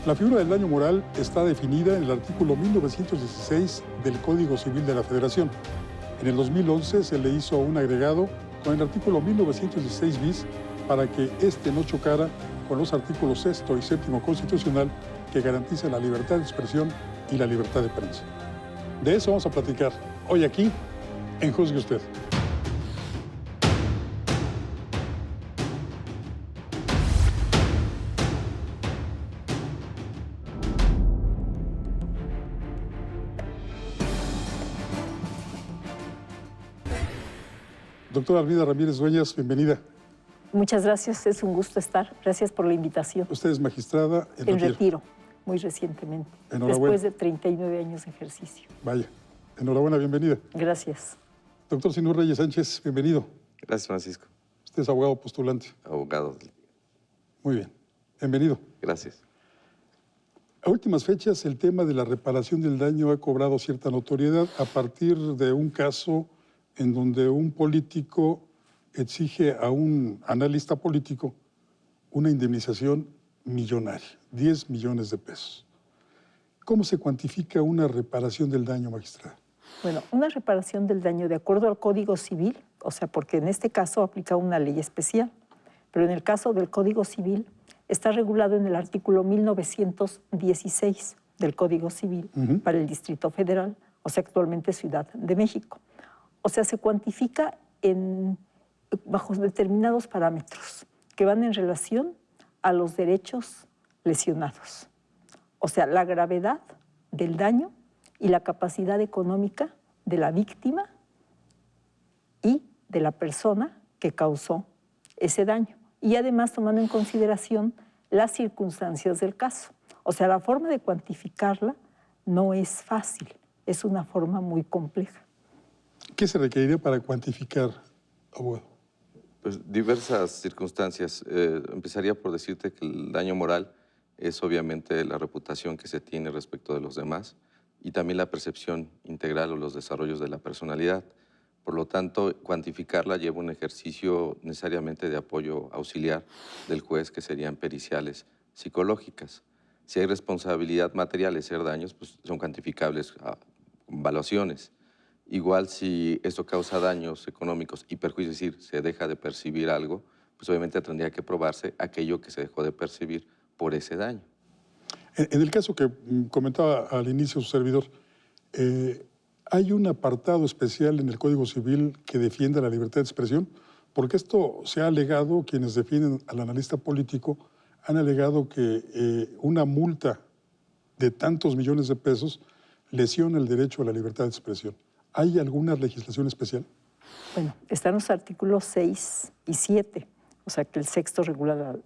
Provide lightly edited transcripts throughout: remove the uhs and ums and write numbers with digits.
La figura del daño moral está definida en el artículo 1916 del Código Civil de la Federación. En el 2011 se le hizo un agregado con el artículo 1916 bis para que este no chocara con los artículos 6 y 7 constitucional que garantizan la libertad de expresión y la libertad de prensa. De eso vamos a platicar hoy aquí en Juzgue Usted. Doctora Armida Ramírez Dueñas, bienvenida. Muchas gracias, es un gusto estar. Gracias por la invitación. Usted es magistrada en retiro, muy recientemente, después de 39 años de ejercicio. Vaya, enhorabuena, bienvenida. Gracias. Doctor Sinú Reyes Sánchez, bienvenido. Gracias, Francisco. Usted es abogado postulante. Abogado. Muy bien, bienvenido. Gracias. A últimas fechas, el tema de la reparación del daño ha cobrado cierta notoriedad a partir de un caso en donde un político exige a un analista político una indemnización millonaria, 10 millones de pesos. ¿Cómo se cuantifica una reparación del daño, magistrada? Bueno, una reparación del daño de acuerdo al Código Civil, o sea, porque en este caso aplica una ley especial, pero en el caso del Código Civil está regulado en el artículo 1916 del Código Civil para el Distrito Federal, o sea, actualmente Ciudad de México. O sea, se cuantifica bajo determinados parámetros que van en relación a los derechos lesionados. O sea, la gravedad del daño y la capacidad económica de la víctima y de la persona que causó ese daño. Y además tomando en consideración las circunstancias del caso. O sea, la forma de cuantificarla no es fácil, es una forma muy compleja. ¿Qué se requeriría para cuantificar, abogado? Pues diversas circunstancias. Empezaría por decirte que el daño moral es obviamente la reputación que se tiene respecto de los demás y también la percepción integral o los desarrollos de la personalidad. Por lo tanto, cuantificarla lleva un ejercicio necesariamente de apoyo auxiliar del juez, que serían periciales psicológicas. Si hay responsabilidad material, hacer daños, pues son cuantificables con evaluaciones. Igual si esto causa daños económicos y perjuicios, es decir, se deja de percibir algo, pues obviamente tendría que probarse aquello que se dejó de percibir por ese daño. En el caso que comentaba al inicio su servidor, ¿hay un apartado especial en el Código Civil que defienda la libertad de expresión? Porque esto se ha alegado, quienes defienden al analista político, han alegado que una multa de tantos millones de pesos lesiona el derecho a la libertad de expresión. ¿Hay alguna legislación especial? Bueno, están los artículos 6 y 7, o sea que el sexto regula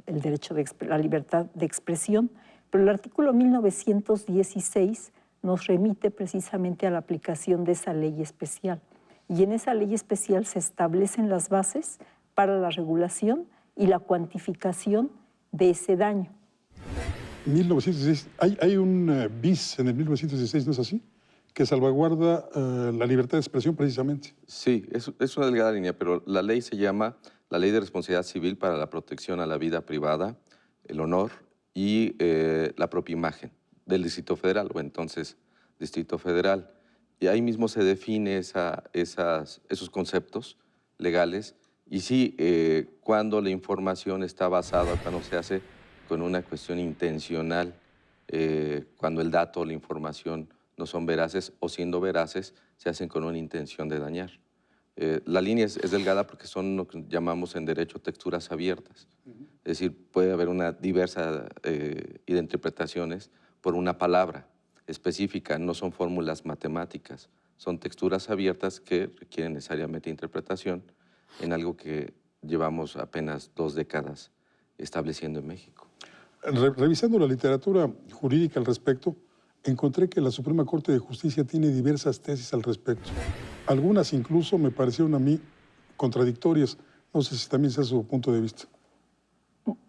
el derecho de la libertad de expresión, pero el artículo 1916 nos remite precisamente a la aplicación de esa ley especial. Y en esa ley especial se establecen las bases para la regulación y la cuantificación de ese daño. 1916, hay un bis en el 1916, ¿no es así? Que salvaguarda la libertad de expresión precisamente. Sí, es una delgada línea, pero la ley se llama la Ley de Responsabilidad Civil para la Protección a la Vida Privada, el Honor y la propia imagen del Distrito Federal, o entonces Distrito Federal. Y ahí mismo se define esos conceptos legales. Y sí, cuando la información está basada, cuando se hace con una cuestión intencional, cuando el dato o la información no son veraces o siendo veraces, se hacen con una intención de dañar. La línea es delgada porque son lo que llamamos en derecho texturas abiertas. Es decir, puede haber una diversa de interpretaciones por una palabra específica, no son fórmulas matemáticas, son texturas abiertas que requieren necesariamente interpretación en algo que llevamos apenas 2 décadas estableciendo en México. Revisando la literatura jurídica al respecto, encontré que la Suprema Corte de Justicia tiene diversas tesis al respecto. Algunas incluso me parecieron a mí contradictorias. No sé si también sea su punto de vista.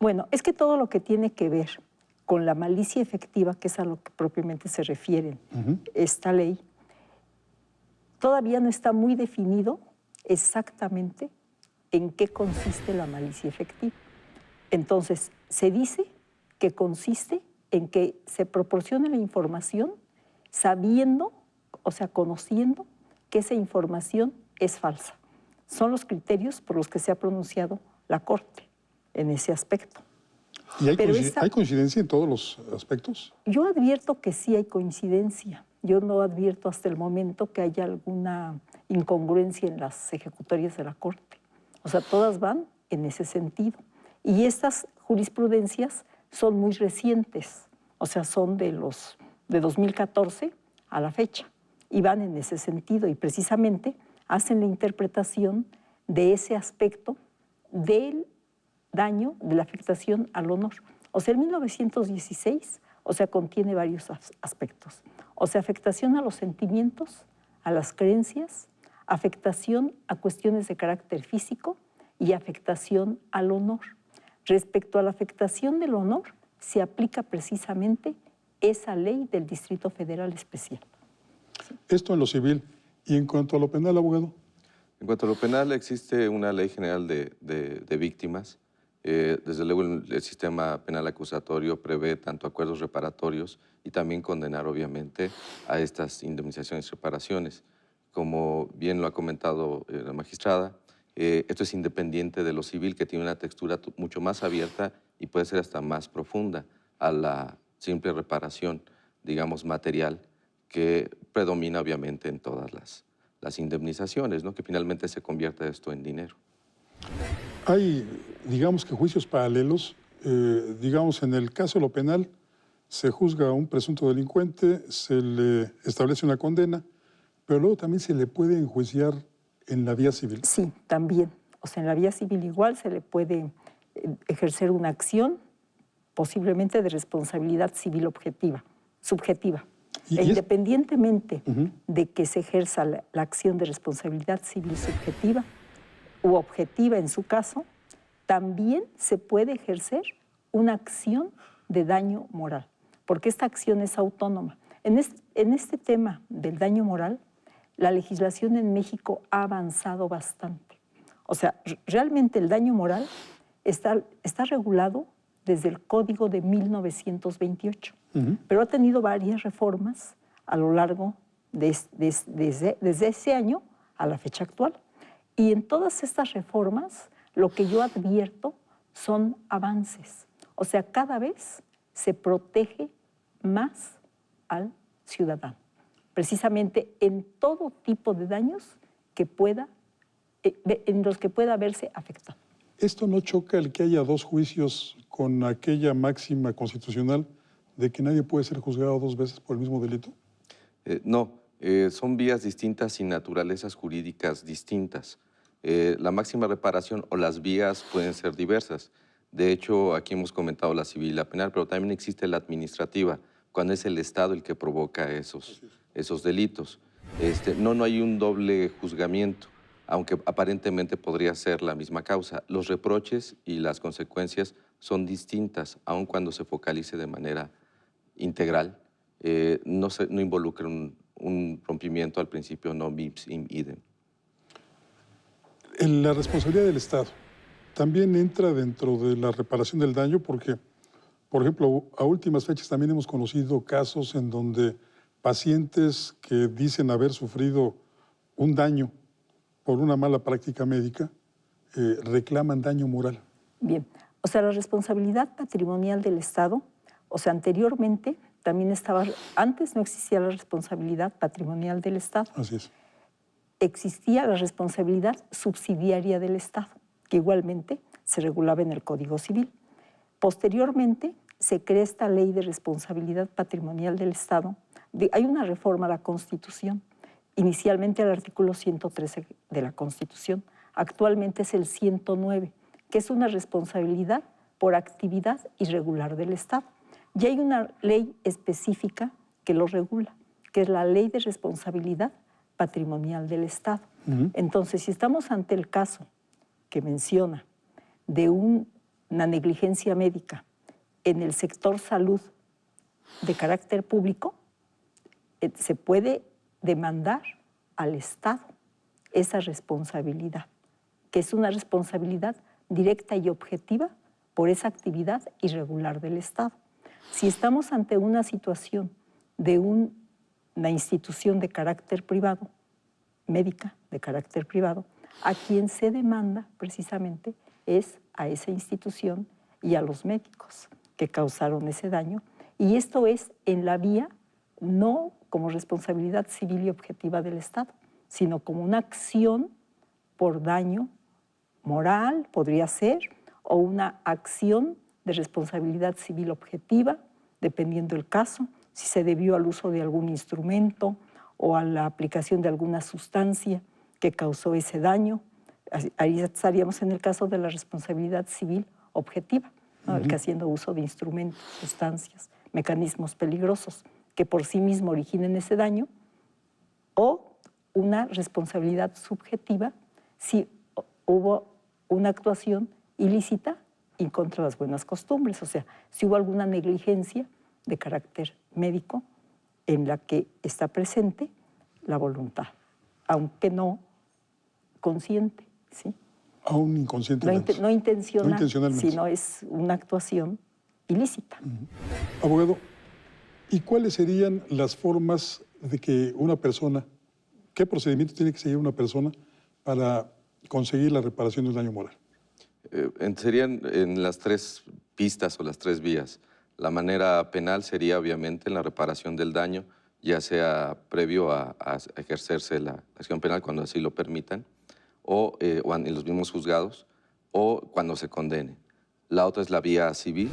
Bueno, es que todo lo que tiene que ver con la malicia efectiva, que es a lo que propiamente se refiere esta ley, todavía no está muy definido exactamente en qué consiste la malicia efectiva. Entonces, se dice que consiste en que se proporcione la información sabiendo, o sea, conociendo que esa información es falsa. Son los criterios por los que se ha pronunciado la Corte en ese aspecto. ¿Y hay coincidencia en todos los aspectos? Yo advierto que sí hay coincidencia. Yo no advierto hasta el momento que haya alguna incongruencia en las ejecutorias de la Corte. O sea, todas van en ese sentido. Y estas jurisprudencias son muy recientes, o sea, son de 2014 a la fecha, y van en ese sentido, y precisamente hacen la interpretación de ese aspecto del daño, de la afectación al honor. O sea, el 1916, o sea, contiene varios aspectos. O sea, afectación a los sentimientos, a las creencias, afectación a cuestiones de carácter físico y afectación al honor. Respecto a la afectación del honor, se aplica precisamente esa ley del Distrito Federal Especial. Esto en lo civil. ¿Y en cuanto a lo penal, abogado? En cuanto a lo penal, existe una ley general de víctimas. Desde luego, el sistema penal acusatorio prevé tanto acuerdos reparatorios y también condenar, obviamente, a estas indemnizaciones y reparaciones. Como bien lo ha comentado la magistrada, esto es independiente de lo civil, que tiene una textura mucho más abierta y puede ser hasta más profunda a la simple reparación, digamos, material, que predomina obviamente en todas las indemnizaciones, ¿no? Que finalmente se convierte esto en dinero. Hay, digamos que juicios paralelos. Digamos, en el caso de lo penal, se juzga a un presunto delincuente, se le establece una condena, pero luego también se le puede enjuiciar en la vía civil. Sí, también. O sea, en la vía civil igual se le puede ejercer una acción, posiblemente de responsabilidad civil subjetiva. Independientemente de que se ejerza la acción de responsabilidad civil subjetiva u objetiva en su caso, también se puede ejercer una acción de daño moral, porque esta acción es autónoma. En este tema del daño moral, la legislación en México ha avanzado bastante. O sea, realmente el daño moral está regulado desde el Código de 1928, pero ha tenido varias reformas a lo largo desde ese año a la fecha actual. Y en todas estas reformas, lo que yo advierto son avances. O sea, cada vez se protege más al ciudadano, precisamente en todo tipo de daños en los que pueda verse afectado. ¿Esto no choca el que haya dos juicios con aquella máxima constitucional de que nadie puede ser juzgado dos veces por el mismo delito? No, son vías distintas y naturalezas jurídicas distintas. La máxima reparación o las vías pueden ser diversas. De hecho, aquí hemos comentado la civil y la penal, pero también existe la administrativa, cuando es el Estado el que provoca esos delitos. No hay un doble juzgamiento, aunque aparentemente podría ser la misma causa. Los reproches y las consecuencias son distintas, aun cuando se focalice de manera integral. No involucra un rompimiento al principio no bis in idem. En la responsabilidad del Estado también entra dentro de la reparación del daño porque, por ejemplo, a últimas fechas también hemos conocido casos en donde pacientes que dicen haber sufrido un daño por una mala práctica médica reclaman daño moral. Bien, o sea, la responsabilidad patrimonial del Estado, o sea, anteriormente también antes no existía la responsabilidad patrimonial del Estado. Así es. Existía la responsabilidad subsidiaria del Estado, que igualmente se regulaba en el Código Civil. Posteriormente, se crea esta ley de responsabilidad patrimonial del Estado. Hay una reforma a la Constitución, inicialmente al artículo 113 de la Constitución, actualmente es el 109, que es una responsabilidad por actividad irregular del Estado. Y hay una ley específica que lo regula, que es la Ley de Responsabilidad Patrimonial del Estado. Entonces, si estamos ante el caso que menciona de una negligencia médica en el sector salud de carácter público, se puede demandar al Estado esa responsabilidad, que es una responsabilidad directa y objetiva por esa actividad irregular del Estado. Si estamos ante una situación de una institución de carácter privado, médica de carácter privado, a quien se demanda precisamente es a esa institución y a los médicos que causaron ese daño. Y esto es en la vía no como responsabilidad civil y objetiva del Estado, sino como una acción por daño moral, podría ser, o una acción de responsabilidad civil objetiva, dependiendo del caso, si se debió al uso de algún instrumento o a la aplicación de alguna sustancia que causó ese daño. Ahí estaríamos en el caso de la responsabilidad civil objetiva, ¿no? El que haciendo uso de instrumentos, sustancias, mecanismos peligrosos que por sí mismo originen ese daño, o una responsabilidad subjetiva si hubo una actuación ilícita y contra las buenas costumbres, o sea, si hubo alguna negligencia de carácter médico en la que está presente la voluntad, aunque no consciente, ¿sí? Aún inconscientemente. No intencional, No intencionalmente. sino es una actuación ilícita. Abogado, ¿y cuáles serían las formas de que una persona, qué procedimiento tiene que seguir una persona para conseguir la reparación de un daño moral? Serían en las tres pistas o las tres vías. La manera penal sería obviamente en la reparación del daño, ya sea previo a ejercerse la acción penal cuando así lo permitan, o en los mismos juzgados, o cuando se condene. La otra es la vía civil,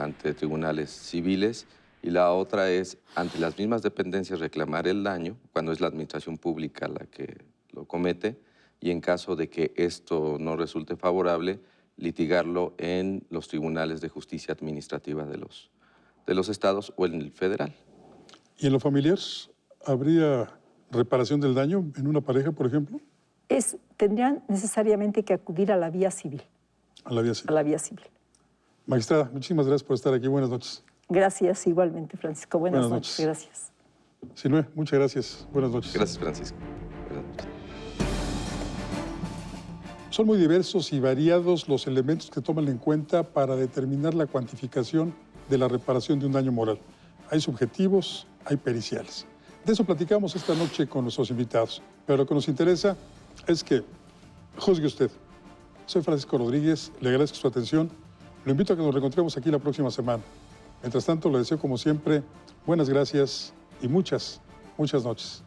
ante tribunales civiles, y la otra es ante las mismas dependencias reclamar el daño, cuando es la administración pública la que lo comete, y en caso de que esto no resulte favorable, litigarlo en los tribunales de justicia administrativa de los estados o en el federal. ¿Y en lo familiar habría reparación del daño en una pareja, por ejemplo? Tendrían necesariamente que acudir a la vía civil. A la vía civil. A la vía civil. Magistrada, muchísimas gracias por estar aquí. Buenas noches. Gracias igualmente, Francisco. Buenas noches. Gracias. Sinue, muchas gracias. Buenas noches. Gracias, Francisco. Buenas noches. Son muy diversos y variados los elementos que toman en cuenta para determinar la cuantificación de la reparación de un daño moral. Hay subjetivos, hay periciales. De eso platicamos esta noche con nuestros invitados. Pero lo que nos interesa es que juzgue usted. Soy Francisco Rodríguez, le agradezco su atención. Lo invito a que nos reencontremos aquí la próxima semana. Mientras tanto, le deseo como siempre buenas gracias y muchas noches.